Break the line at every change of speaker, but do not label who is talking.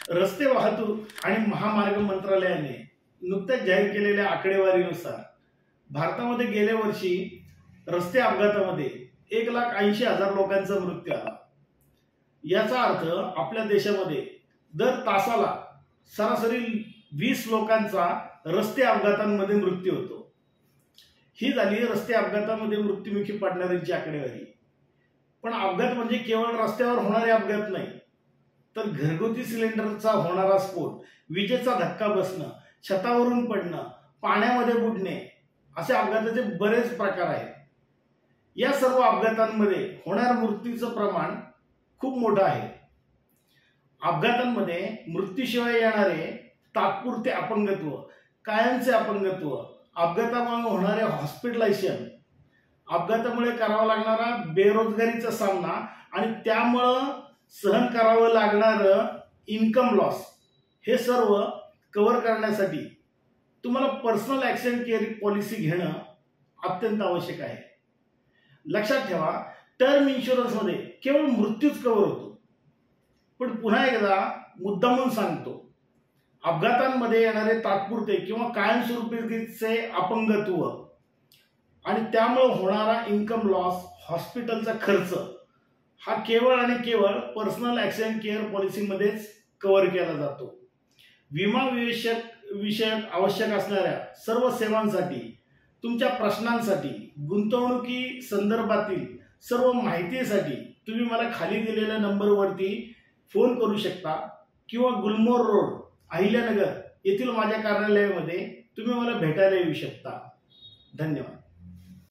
रस्ते वाहतूक आणि महामार्ग मंत्रालयाने नुकत्याच जाहीर केलेल्या आकडेवारीनुसार भारतामध्ये गेल्या वर्षी रस्ते अपघातामध्ये 1,80,000 लोकांचा मृत्यू आला। याचा अर्थ आपल्या देशामध्ये दर तासाला सरासरी 20 लोकांचा रस्ते अपघातांमध्ये मृत्यू होतो। ही झाली रस्ते अपघातामध्ये मृत्युमुखी पडणाऱ्यांची आकडेवारी। पण अपघात म्हणजे केवळ रस्त्यावर होणारे अपघात नाही, तर घरगुती सिलेंडरचा होणारा स्फोट, विजेचा धक्का बसणं, छतावरून पडणं, पाण्यामध्ये बुडणे असे अपघाताचे बरेच प्रकार आहेत। या सर्व अपघातांमध्ये होणाऱ्या मृत्यूचं प्रमाण खूप मोठं आहे। अपघातांमध्ये मृत्यूशिवाय येणारे तात्पुरते अपंगत्व, कायमचे अपंगत्व, अपघातामुळे होणारे हॉस्पिटलायझेशन, अपघातामुळे करावा लागणारा बेरोजगारीचा सामना आणि त्यामुळे सहन करावं लागणारं इन्कम लॉस, हे सर्व कव्हर करण्यासाठी तुम्हाला पर्सनल ॲक्सिडेंट केअर पॉलिसी घेणं अत्यंत आवश्यक आहे। लक्षात ठेवा, टर्म इन्शुरन्समध्ये केवळ मृत्यूच कव्हर होतो। पण पुन्हा एकदा मुद्दामून सांगतो, अपघातांमध्ये येणारे तात्पुरते किंवा कायमस्वरूपीचे अपंगत्व आणि त्यामुळे होणारा इन्कम लॉस, हॉस्पिटलचा खर्च हा केवळ आणि केवळ पर्सनल ॲक्सिडेंट केअर पॉलिसीमध्येच कव्हर केला जातो। विमा विषयक आवश्यक असणाऱ्या सर्व सेवांसाठी, तुमच्या प्रश्नांसाठी, गुंतवणुकी संदर्भातील सर्व माहितीसाठी तुम्ही मला खाली दिलेल्या नंबरवरती फोन करू शकता किंवा गुलमोहर रोड, अहिल्यानगर येथील माझ्या कार्यालयामध्ये तुम्ही मला भेटायला येऊ शकता। धन्यवाद।